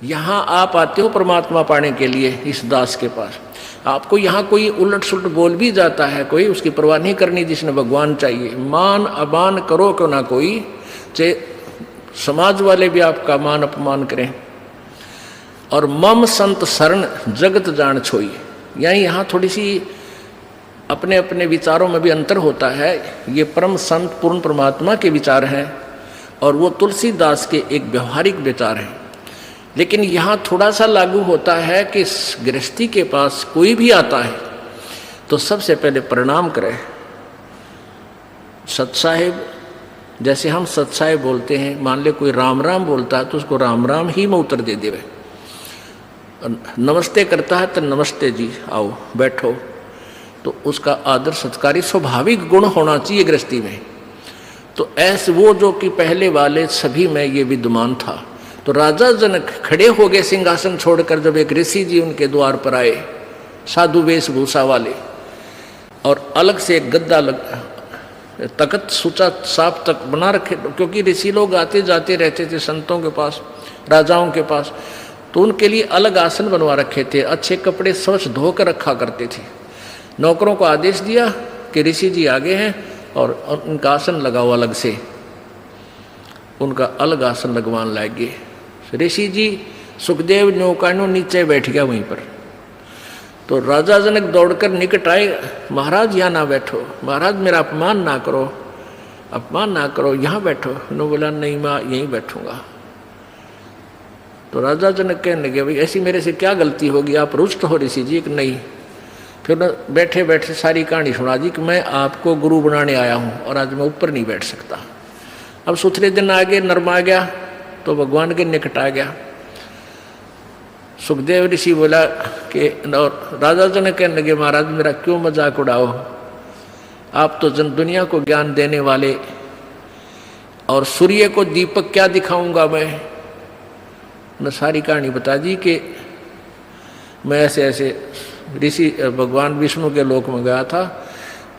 यहाँ आप आते हो परमात्मा पाने के लिए इस दास के पास, आपको यहाँ कोई उलट सुलट बोल भी जाता है, कोई उसकी परवाह नहीं करनी, जिसने भगवान चाहिए। मान अमान करो क्यों ना कोई, चाहे समाज वाले भी आपका मान अपमान करें। और मम संत शरण जगत जान छोई, यानी यहाँ थोड़ी सी अपने अपने विचारों में भी अंतर होता है। ये परम संत पूर्ण परमात्मा के विचार हैं और वो तुलसीदास के एक व्यवहारिक विचार हैं। लेकिन यहाँ थोड़ा सा लागू होता है कि गृहस्थी के पास कोई भी आता है तो सबसे पहले प्रणाम करे। सतसाहिब, जैसे हम सतसाहिब बोलते हैं, मान ले कोई राम राम बोलता है तो उसको राम राम ही में उत्तर दे देवे। नमस्ते करता है तो नमस्ते जी, आओ बैठो, तो उसका आदर सत्कारी स्वाभाविक गुण होना चाहिए गृहस्थी में। तो ऐसे वो जो कि पहले वाले सभी में ये विद्यमान था। तो राजा जनक खड़े हो गए सिंहासन छोड़कर जब एक ऋषि जी उनके द्वार पर आए, साधु वेशभूषा वाले, और अलग से एक गद्दा तख्त सुचा साफ तक बना रखे, क्योंकि ऋषि लोग आते जाते रहते थे संतों के पास, राजाओं के पास, तो उनके लिए अलग आसन बनवा रखे थे। अच्छे कपड़े स्वच्छ धोकर रखा करते थे। नौकरों को आदेश दिया कि ऋषि जी आगे हैं और उनका आसन लगाओ अलग से, उनका अलग आसन लगवान लागे। ऋषि जी सुखदेव नौकानो नीचे बैठ गया वहीं पर। तो राजा जनक दौड़कर निकट आए, महाराज यहाँ ना बैठो, महाराज मेरा अपमान ना करो, अपमान ना करो, यहाँ बैठो। उन्होंने बोला नहीं मैं यहीं बैठूंगा। तो राजा जनक कहने लगे भाई ऐसी मेरे से क्या गलती होगी, आप रुष्ट हो ऋषि जी? कि नहीं। फिर बैठे बैठे सारी कहानी सुना दी कि मैं आपको गुरु बनाने आया हूँ और आज मैं ऊपर नहीं बैठ सकता। अब सुथरे दिन आ गए, नर्म आ गया तो भगवान के निकट आ गया। सुखदेव ऋषि बोला कि, और राजा जनक कहने लगे महाराज मेरा क्यों मजाक उड़ाओ, आप तो जन दुनिया को ज्ञान देने वाले, और सूर्य को दीपक क्या दिखाऊंगा मैं सारी कहानी बता दी कि मैं ऐसे ऐसे ऋषि भगवान विष्णु के लोक में गया था,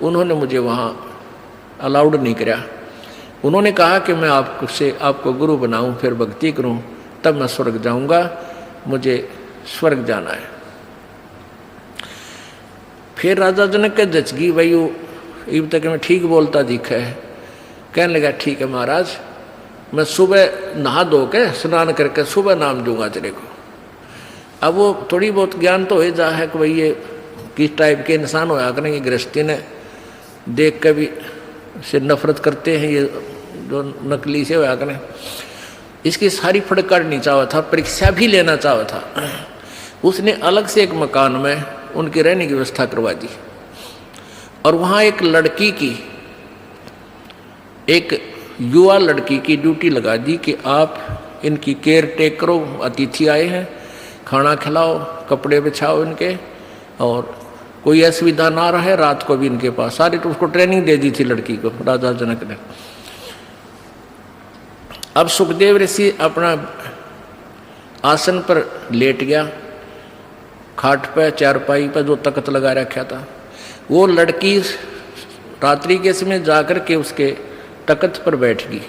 उन्होंने मुझे वहाँ अलाउड नहीं किया। उन्होंने कहा कि मैं आपको गुरु बनाऊं, फिर भक्ति करूं, तब मैं स्वर्ग जाऊंगा, मुझे स्वर्ग जाना है। फिर राजा जनक के जचगी भाई इब तक मैं ठीक बोलता दिखा है। कहने लगा ठीक है महाराज, मैं सुबह नहा धो के स्नान करके सुबह नाम दूंगा तेरे को। अब वो थोड़ी बहुत ज्ञान तो हो जा है कि भाई ये किस टाइप के इंसान होया करेंगे, गृहस्थी ने देख के भी से नफरत करते हैं, ये जो नकली से होया करें। इसकी सारी फड़काड़नी चाहा था, परीक्षा भी लेना चाहा था। उसने अलग से एक मकान में उनकी रहने की व्यवस्था करवा दी और वहाँ एक लड़की की, एक युवा लड़की की ड्यूटी लगा दी कि आप इनकी केयर टेक करो, अतिथि आए हैं, खाना खिलाओ, कपड़े बिछाओ इनके, और कोई असुविधा ना रहे, रात को भी इनके पास। सारी तो उसको ट्रेनिंग दे दी थी लड़की को राजा जनक ने। अब सुखदेव ऋषि अपना आसन पर लेट गया, खाट पर चारपाई पर जो तख्त लगा रखा था। वो लड़की रात्रि के समय जाकर के उसके तख्त पर बैठ गई।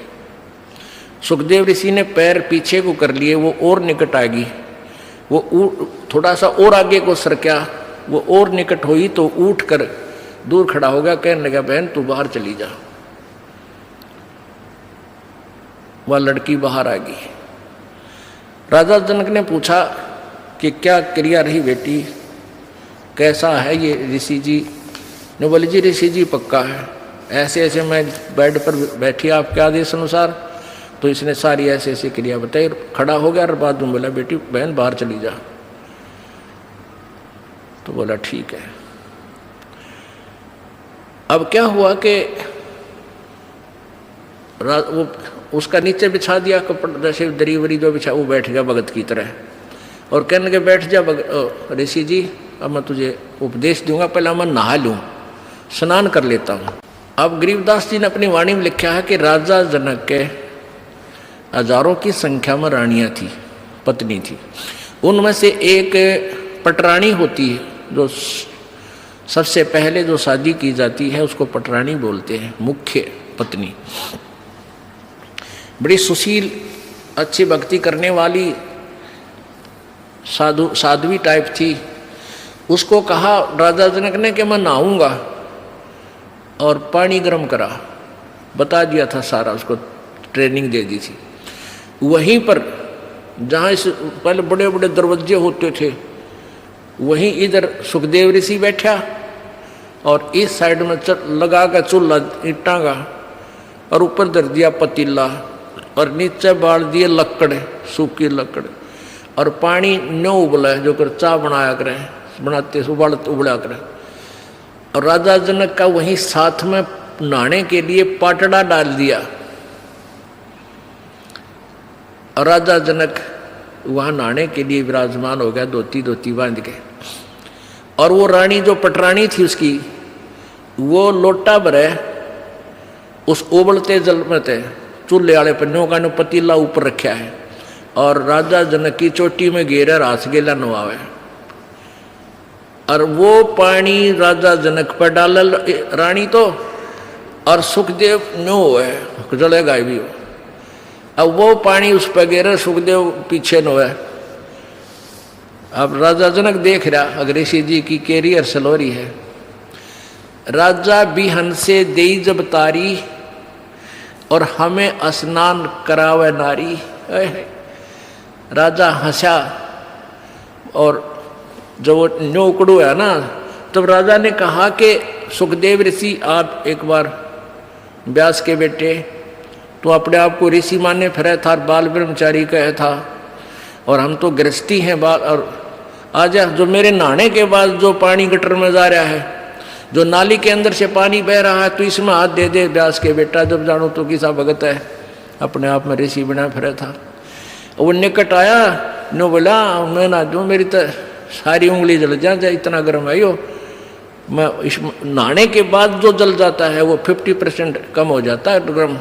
सुखदेव ऋषि ने पैर पीछे को कर लिए, वो और निकट आ गई। वो थोड़ा सा और आगे को सरका, वो और निकट हुई तो उठ कर दूर खड़ा हो गया। कहने लगा बहन तू बाहर चली जा। वह लड़की बाहर आ गई। राजा जनक ने पूछा कि क्या क्रिया रही बेटी, कैसा है ये ऋषि जी? ने बोली जी ऋषि जी पक्का है, ऐसे ऐसे मैं बेड पर बैठी आपके आदेश अनुसार। तो इसने सारी ऐसे ऐसी क्रिया बताई, खड़ा हो गया और बाद में बोला बेटी बहन बाहर चली जा। तो बोला ठीक है। अब क्या हुआ कि वो उसका नीचे बिछा दिया कपड़ा, जैसे दरी वरी जो बिछा, वो बैठ गया भगत की तरह और कहने लगे बैठ जा ऋषि जी, अब मैं तुझे उपदेश दूंगा, पहले मैं नहा लूँ, स्नान कर लेता हूँ। अब गरीबदास जी ने अपनी वाणी में लिखा है कि राजा जनक के हजारों की संख्या में रानियाँ थी, पत्नी थी। उनमें से एक पटरानी होती है, जो सबसे पहले जो शादी की जाती है उसको पटरानी बोलते हैं, मुख्य पत्नी। बड़ी सुशील, अच्छी भक्ति करने वाली, साध्वी टाइप थी। उसको कहा राजा जनक ने कि मैं नहाऊंगा, और पानी गर्म करा, बता दिया था सारा, उसको ट्रेनिंग दे दी थी। वहीं पर जहाँ इस पहले बड़े बड़े दरवाजे होते थे, वहीं इधर सुखदेव ऋषि बैठा और इस साइड में लगा का चूल्हा ईंटा का, और ऊपर धर दिया पतीला और नीचे बाल दिए लकड़, सूखी लकड़, और पानी न्यो उबला जो कर चाय बनाया करें, बनाते उबला करें। और राजा जनक का वहीं साथ में नहाने के लिए पाटड़ा डाल दिया, और राजा जनक वहाँ नहाने के लिए विराजमान हो गया, धोती बांध के। और वो रानी जो पटरानी थी उसकी, वो लोटा भरे उस उबलते जल में थे, चूल्हे वाले पन्नों का नो पतीला ऊपर रखा है, और राजा जनक की चोटी में घेरे रास गेला नवावे, और वो पानी राजा जनक पर डाल रानी तो, और सुखदेव नो है जलेगा भी हो। अब वो पानी उस पर गिरे, सुखदेव पीछे नो है। अब राजा जनक देख रहा अग्रेसी जी की कैरियर सलोरी है। राजा बिहन से देई जब तारी, और हमें स्नान करावे नारी। राजा हंसा, और जब वो न्योकड़ू है ना, तब राजा ने कहा कि सुखदेव ऋषि आप एक बार व्यास के बेटे, तो अपने आप को ऋषि माने फिर था, बाल ब्रह्मचारी कहे था, और हम तो गृहस्थी हैं बाल। और आज जो मेरे नहाने के बाद जो पानी गटर में जा रहा है, जो नाली के अंदर से पानी बह रहा है, तो इसमें हाथ दे दे व्यास के बेटा, जब जानो तो किसा भगत है, अपने आप में ऋषि बना फिर था। वो निकट आया, नो बोला मैं ना दूँ, मेरी तो सारी उंगली जल जाए, इतना गर्म है यो। मैं इस नहाने के बाद जो जल जाता है वो 50% कम हो जाता है गर्म,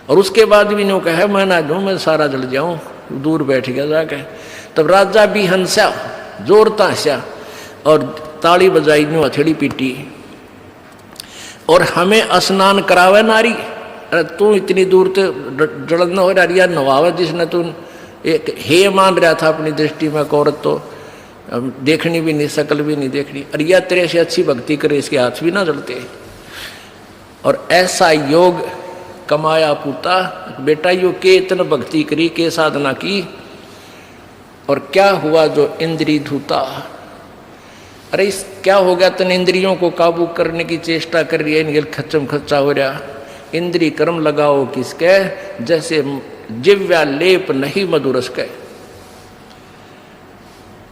और उसके बाद भी नो कहे मैं ना दूँ, मैं सारा जल जाऊँ, दूर बैठ गया जाके। तब राजा भी हंसा, जोरता हंसा, और ताली बजाई, नो हथेली पीटी, और हमें स्नान करावे नारी। अरे तू इतनी दूर तो जलन हो रही है, नवावे जिसने तू एक हे मान रहा था अपनी दृष्टि में, औरत तो देखनी भी नहीं, शकल भी नहीं देखनी, अरे यह तेरे से अच्छी भक्ति करे, इसके हाथ भी ना जलते। और ऐसा योग कमाया पूता, बेटा यो के इतना भक्ति करी, के साधना की, और क्या हुआ जो इंद्री धूता। अरे इस क्या हो गया, तन इंद्रियों को काबू करने की चेष्टा कर रही है, इनके खच्चम खच्चा हो रहा। इंद्री कर्म लगाओ किसके, जैसे जिव्या लेप नहीं मधुरस के।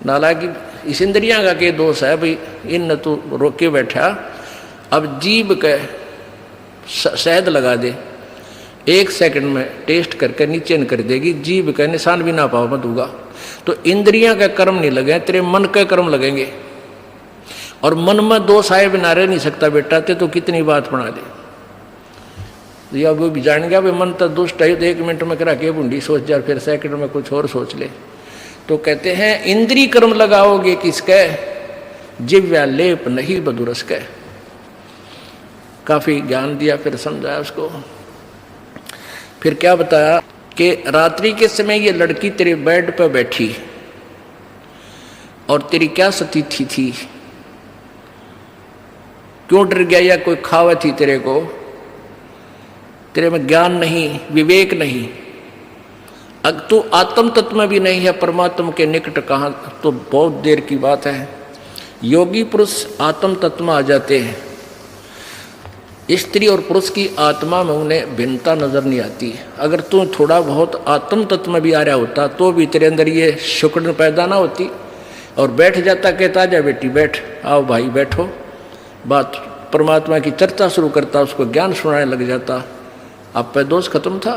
नाला की इस इंद्रियां का के दोष है भाई, इन तू रोके बैठा, अब जीभ के शहद लगा दे, 1 सेकंड में टेस्ट करके नीचे न कर देगी, जीभ का निशान भी ना पाओ मत होगा। तो इंद्रियां का कर्म नहीं लगे, तेरे मन के कर्म लगेंगे, और मन में दोष आए बिना रह नहीं सकता बेटा, ते तो कितनी बात बना दे। या वो भी जान गया भाई मन तो दुष्ट है, तो 1 मिनट में करा के बूंदी सोच जा, फिर सेकंड में कुछ और सोच ले। तो कहते हैं इंद्री कर्म लगाओगे किसके, जिव्या लेप नहीं बदुरस के। काफी ज्ञान दिया, फिर समझाया उसको। फिर क्या बताया कि रात्रि के समय ये लड़की तेरे बेड पर बैठी, और तेरी क्या स्थिति थी, क्यों डर गया, या कोई खावत थी तेरे को, तेरे में ज्ञान नहीं, विवेक नहीं, अब तू आत्म तत्व में भी नहीं है, परमात्मा के निकट कहाँ, तो बहुत देर की बात है। योगी पुरुष आत्म तत्व में आ जाते हैं, स्त्री और पुरुष की आत्मा में उन्हें भिन्नता नजर नहीं आती। अगर तू थोड़ा बहुत आत्म तत्व में भी आ रहा होता, तो भी तेरे अंदर ये शुक्र पैदा ना होती, और बैठ जाता, कहता जा बेटी बैठ, आओ भाई बैठो, बात परमात्मा की चर्चा शुरू करता, उसको ज्ञान सुनाने लग जाता। आप पे दोष खत्म था,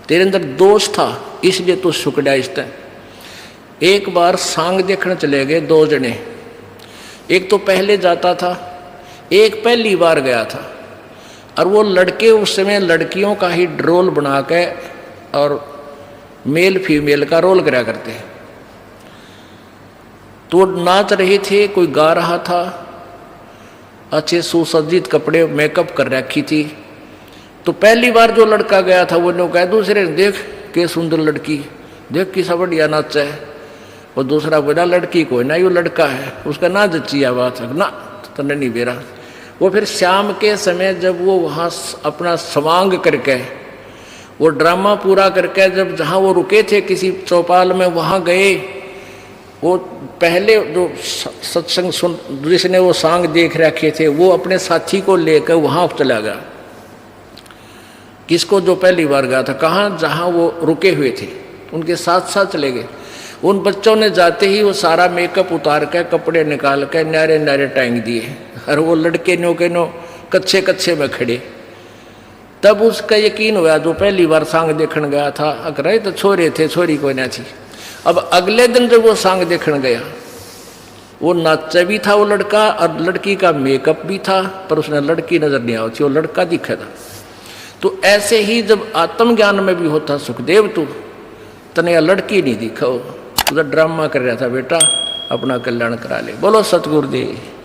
तेरे अंदर दोष था, इसलिए तू सुकड़ा इस तरह। एक बार सांग देखने चले गए 2 जने, एक तो पहले जाता था, एक पहली बार गया था, और वो लड़के उस समय लड़कियों का ही रोल बना के और मेल फीमेल का रोल करा करते हैं। तो नाच रहे थे, कोई गा रहा था, अच्छे सुसज्जित कपड़े मेकअप कर रखी थी। तो पहली बार जो लड़का गया था वो लोग कहे दूसरे, देख के सुंदर लड़की, देख किसा बढ़िया नाच है, और दूसरा बोला लड़की को ना, यो लड़का है, उसका ना जच्चिया बात है ना, तने नहीं बेरा। वो फिर शाम के समय जब वो वहाँ अपना समांग करके, वो ड्रामा पूरा करके, जब जहाँ वो रुके थे किसी चौपाल में वहाँ गए, वो पहले जो सत्संग सुन जिसने वो सांग देख रखे थे वो अपने साथी को लेकर वहाँ चला गया। किसको? जो पहली बार गया था। कहाँ? जहाँ वो रुके हुए थे, उनके साथ साथ चले गए। उन बच्चों ने जाते ही वो सारा मेकअप उतार के, कपड़े निकाल के न्यारे न्यारे टांग दिए, और वो लड़के नो के नो कच्चे कच्चे में खड़े। तब उसका यकीन हुआ, जो पहली बार सांग देखने गया था, अगर तो छोरे थे, छोरी कोई ना थी। अब अगले दिन जब वो सांग देखने गया, वो नाचा भी था वो लड़का, और लड़की का मेकअप भी था, पर उसने लड़की नजर नहीं आई थी, वो लड़का दिखा था। तो ऐसे ही जब आत्मज्ञान में भी होता, सुखदेव तू तने लड़की नहीं दिखा, उधर ड्रामा कर रहा था, बेटा अपना कल्याण करा ले। बोलो सतगुरुदेव।